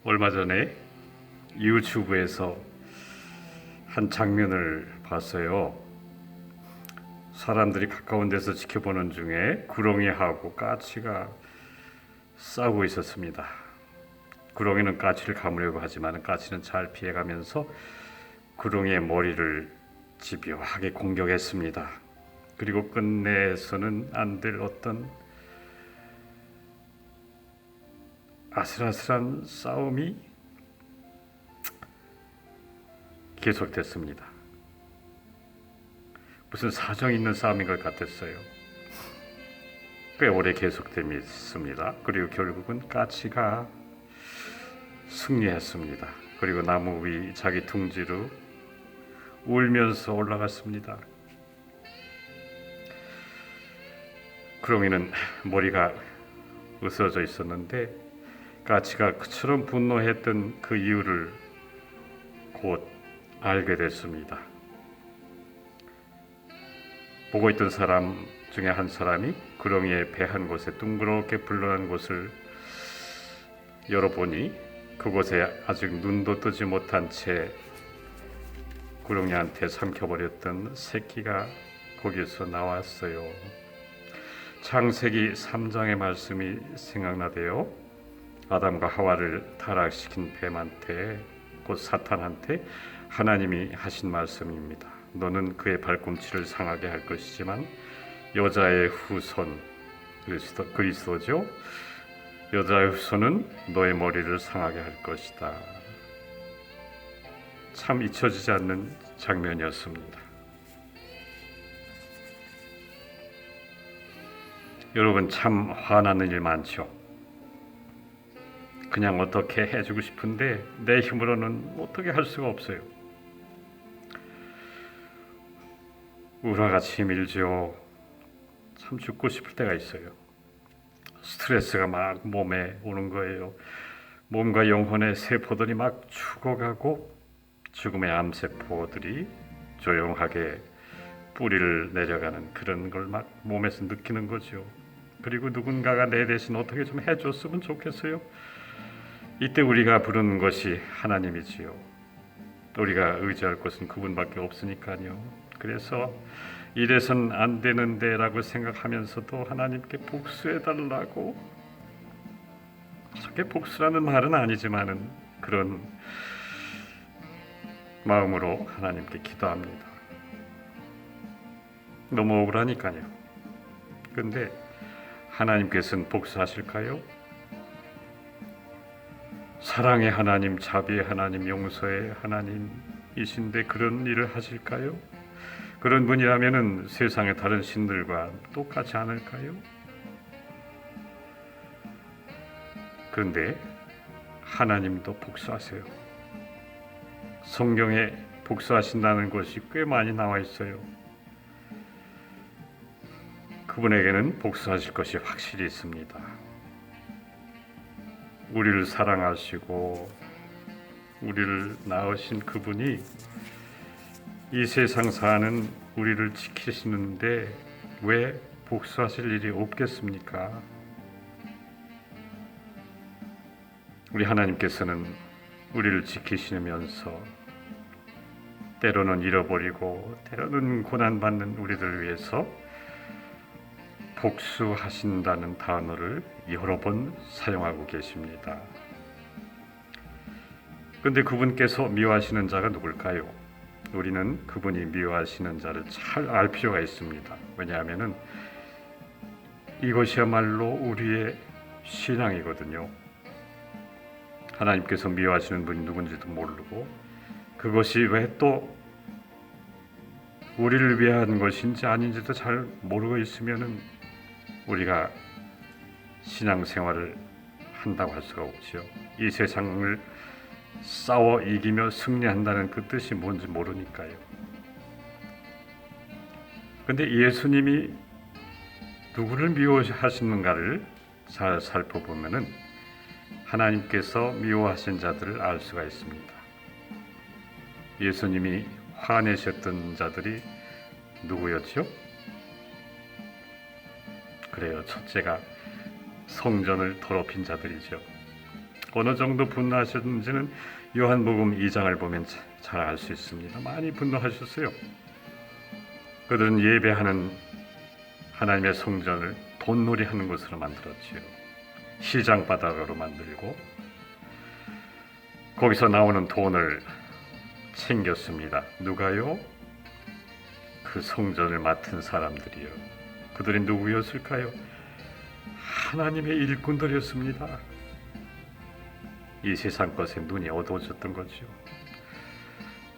얼마 전에 유튜브에서 한 장면을 봤어요. 사람들이 가까운 데서 지켜보는 중에 구렁이하고 까치가 싸우고 있었습니다. 구렁이는 까치를 감으려고 하지만 까치는 잘 피해가면서 구렁이의 머리를 집요하게 공격했습니다. 그리고 끝내서는 안 될 어떤 아슬아슬한 싸움이 계속됐습니다. 무슨 사정 있는 싸움인 것 같았어요. 꽤 오래 계속됐습니다. 그리고 결국은 까치가 승리했습니다. 그리고 나무 위 자기 둥지로 울면서 올라갔습니다. 구렁이는 머리가 으스러져 있었는데 까치가 그처럼 분노했던 그 이유를 곧 알게 됐습니다. 보고 있던 사람 중에 한 사람이 구렁이의 배 한 곳에 둥그렇게 불러난 곳을 열어보니 그곳에 아직 눈도 뜨지 못한 채 구렁이한테 삼켜버렸던 새끼가 거기서 나왔어요. 창세기 3장의 말씀이 생각나대요. 아담과 하와를 타락시킨 뱀한테, 곧 사탄한테 하나님이 하신 말씀입니다. 너는 그의 발꿈치를 상하게 할 것이지만 여자의 후손, 그리스도죠. 여자의 후손은 너의 머리를 상하게 할 것이다. 참 잊혀지지 않는 장면이었습니다. 여러분, 참 화나는 일 많죠. 그냥 어떻게 해주고 싶은데 내 힘으로는 어떻게 할 수가 없어요. 우라가 치밀죠. 참 죽고 싶을 때가 있어요. 스트레스가 막 몸에 오는 거예요. 몸과 영혼의 세포들이 막 죽어가고 죽음의 암세포들이 조용하게 뿌리를 내려가는 그런 걸 막 몸에서 느끼는 거죠. 그리고 누군가가 내 대신 어떻게 좀 해줬으면 좋겠어요. 이때 우리가 부르는 것이 하나님이지요. 우리가 의지할 것은 그분밖에 없으니까요. 그래서 이래선 안 되는데 라고 생각하면서도 하나님께 복수해달라고, 저게 복수라는 말은 아니지만은 그런 마음으로 하나님께 기도합니다. 너무 억울하니까요. 근데 하나님께서는 복수하실까요? 사랑의 하나님, 자비의 하나님, 용서의 하나님이신데 그런 일을 하실까요? 그런 분이라면은 세상의 다른 신들과 똑같지 않을까요? 그런데 하나님도 복수하세요. 성경에 복수하신다는 것이 꽤 많이 나와 있어요. 그분에게는 복수하실 것이 확실히 있습니다. 우리를 사랑하시고 우리를 낳으신 그분이 이 세상 사는 우리를 지키시는데 왜 복수하실 일이 없겠습니까? 우리 하나님께서는 우리를 지키시면서 때로는 잃어버리고 때로는 고난받는 우리들을 위해서 복수하신다는 단어를 여러 번 사용하고 계십니다. 그런데 그분께서 미워하시는 자가 누굴까요? 우리는 그분이 미워하시는 자를 잘 알 필요가 있습니다. 왜냐하면 이것이야말로 우리의 신앙이거든요. 하나님께서 미워하시는 분이 누군지도 모르고 그것이 왜 또 우리를 위한 것인지 아닌지도 잘 모르고 있으면은 우리가 신앙생활을 한다고 할 수가 없지요. 이 세상을 싸워 이기며 승리한다는 그 뜻이 뭔지 모르니까요. 그런데 예수님이 누구를 미워하시는가를 잘 살펴보면은 하나님께서 미워하신 자들을 알 수가 있습니다. 예수님이 화내셨던 자들이 누구였죠? 그래요. 첫째가 성전을 더럽힌 자들이죠. 어느 정도 분노하셨는지는 요한복음 2장을 보면 잘 알 수 있습니다. 많이 분노하셨어요. 그들은 예배하는 하나님의 성전을 돈놀이하는 곳으로 만들었지요. 시장 바닥으로 만들고 거기서 나오는 돈을 챙겼습니다. 누가요? 그 성전을 맡은 사람들이요. 그들이 누구였을까요? 하나님의 일꾼들이었습니다. 이 세상 것에 눈이 어두워졌던 거죠.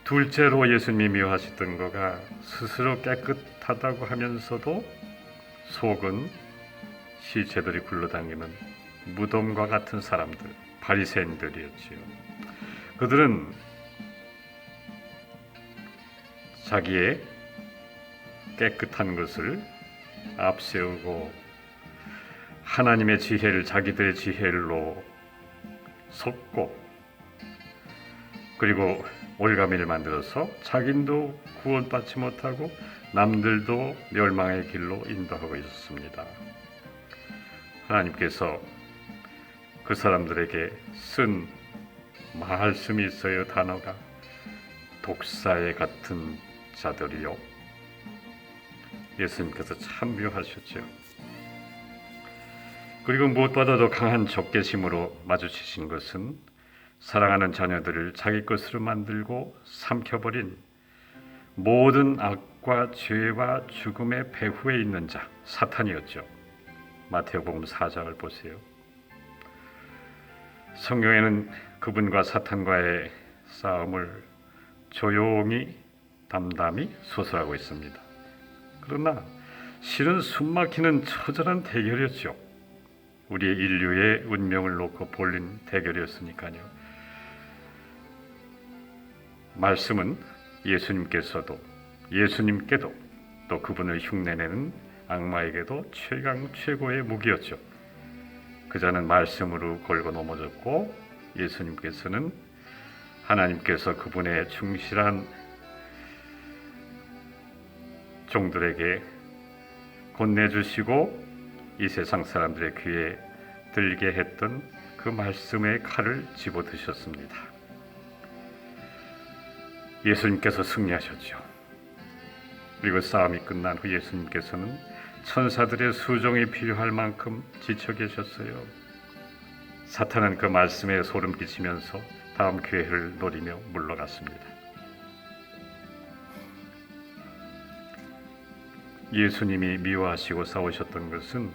둘째로 예수님이 미워하셨던 거가 스스로 깨끗하다고 하면서도 속은 시체들이 굴러다니는 무덤과 같은 사람들, 바리새인들이었지요. 그들은 자기의 깨끗한 것을 앞세우고 하나님의 지혜를 자기들의 지혜로 섞고 그리고 올가미를 만들어서 자기도 구원받지 못하고 남들도 멸망의 길로 인도하고 있었습니다. 하나님께서 그 사람들에게 쓴 말씀이 있어요. 단어가 독사에 같은 자들이요. 예수님께서 참 미워하셨죠. 그리고 무엇보다도 강한 적개심으로 마주치신 것은 사랑하는 자녀들을 자기 것으로 만들고 삼켜버린 모든 악과 죄와 죽음의 배후에 있는 자, 사탄이었죠. 마태복음 4장을 보세요. 성경에는 그분과 사탄과의 싸움을 조용히 담담히 소설하고 있습니다. 그러나 실은 숨막히는 처절한 대결이었죠. 우리의 인류의 운명을 놓고 벌린 대결이었으니까요. 말씀은 예수님께도 또 그분을 흉내내는 악마에게도 최고의 무기였죠. 그자는 말씀으로 걸고 넘어졌고 예수님께서는 하나님께서 그분의 충실한 종들에게 건네주시고 이 세상 사람들의 귀에 들게 했던 그 말씀의 칼을 집어드셨습니다. 예수님께서 승리하셨죠. 그리고 싸움이 끝난 후 예수님께서는 천사들의 수종이 필요할 만큼 지쳐 계셨어요. 사탄은 그 말씀에 소름 끼치면서 다음 기회를 노리며 물러갔습니다. 예수님이 미워하시고 싸우셨던 것은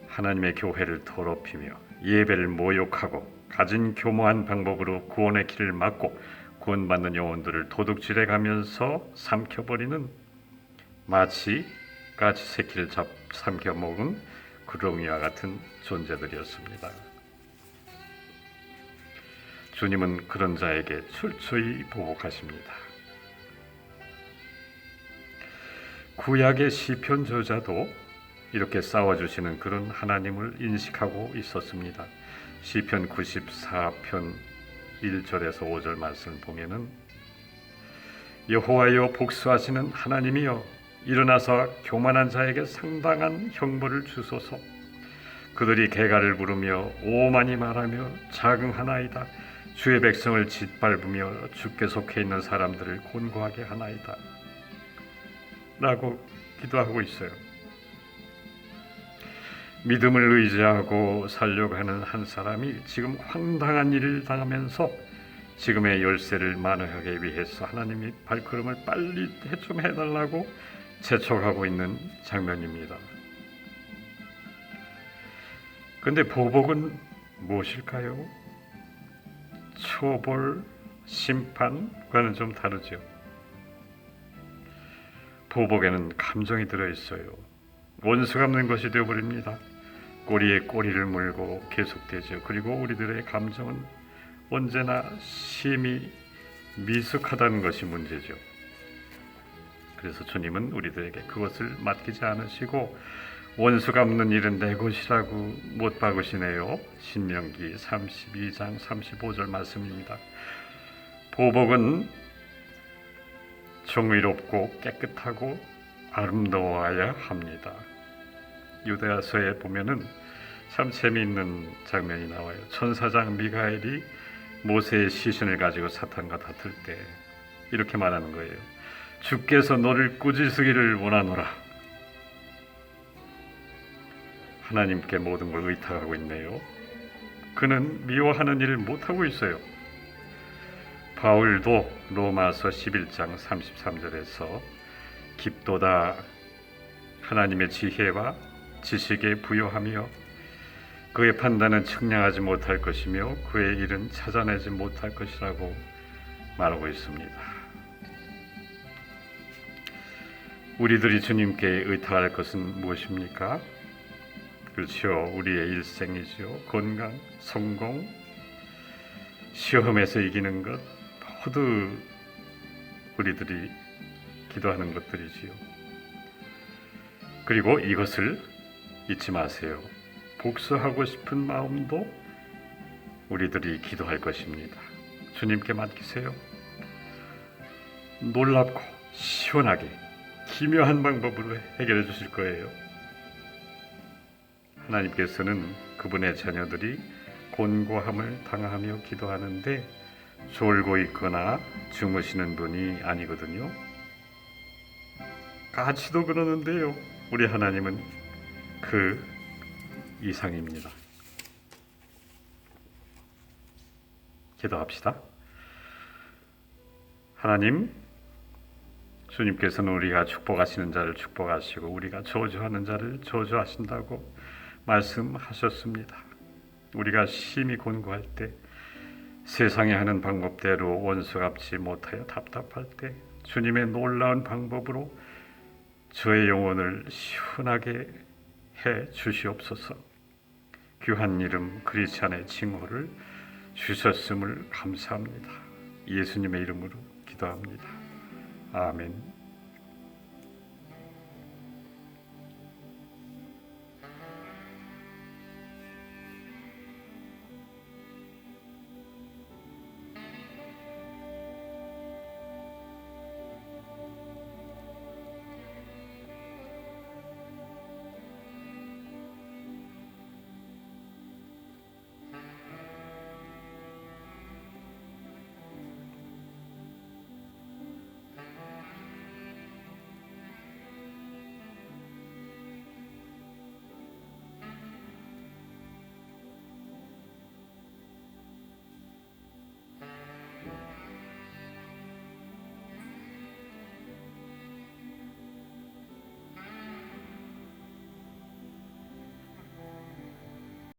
하나님의 교회를 더럽히며 예배를 모욕하고 가진 교모한 방법으로 구원의 길을 막고 구원받는 영혼들을 도둑질해 가면서 삼켜버리는 마치 까치 새끼를 삼켜 먹은 구렁이와 같은 존재들이었습니다. 주님은 그런 자에게 철저히 보복하십니다. 구약의 시편 저자도 이렇게 싸워주시는 그런 하나님을 인식하고 있었습니다. 시편 94편 1절에서 5절 말씀을 보면은 여호와여 복수하시는 하나님이여 일어나서 교만한 자에게 상당한 형벌을 주소서. 그들이 개가를 부르며 오만이 말하며 자긍하나이다. 주의 백성을 짓밟으며 주께 속해 있는 사람들을 곤고하게 하나이다 라고 기도하고 있어요. 믿음을 의지하고 살려고 하는 한 사람이 지금 황당한 일을 당하면서 지금의 열쇠를 만회하기 위해서 하나님이 발걸음을 빨리 좀 해달라고 재촉하고 있는 장면입니다. 그런데 보복은 무엇일까요? 처벌, 심판과는 좀 다르죠. 보복에는 감정이 들어있어요. 원수 갚는 것이 되어버립니다. 꼬리에 꼬리를 물고 계속되죠. 그리고 우리들의 감정은 언제나 심히 미숙하다는 것이 문제죠. 그래서 주님은 우리들에게 그것을 맡기지 않으시고 원수 갚는 일은 내 것이라고 못 박으시네요. 신명기 32장 35절 말씀입니다. 보복은 정의롭고 깨끗하고 아름다워야 합니다. 유다야서에 보면은 참 재미있는 장면이 나와요. 천사장 미가엘이 모세의 시신을 가지고 사탄과 다툴 때 이렇게 말하는 거예요. 주께서 너를 꾸짖으기를 원하노라. 하나님께 모든 걸 의탁하고 있네요. 그는 미워하는 일을 못하고 있어요. 바울도 로마서 11장 33절에서 깊도다 하나님의 지혜와 지식에 부요하며 그의 판단은 측량하지 못할 것이며 그의 일은 찾아내지 못할 것이라고 말하고 있습니다. 우리들이 주님께 의탁할 것은 무엇입니까? 그렇죠. 우리의 일생이죠. 건강, 성공, 시험에서 이기는 것 모두 우리들이 기도하는 것들이지요. 그리고 이것을 잊지 마세요. 복수하고 싶은 마음도 우리들이 기도할 것입니다. 주님께 맡기세요. 놀랍고 시원하게 기묘한 방법으로 해결해 주실 거예요. 하나님께서는 그분의 자녀들이 곤고함을 당하며 기도하는데 졸고 있거나 주무시는 분이 아니거든요. 까치도 그러는데요. 우리 하나님은 그 이상입니다. 기도합시다. 하나님, 주님께서는 우리가 축복하시는 자를 축복하시고 우리가 저주하는 자를 저주하신다고 말씀하셨습니다. 우리가 심히 곤고할 때, 세상에 하는 방법대로 원수 갚지 못하여 답답할 때 주님의 놀라운 방법으로 저의 영혼을 시원하게 해 주시옵소서. 귀한 이름 그리스도의 칭호를 주셨음을 감사합니다. 예수님의 이름으로 기도합니다. 아멘.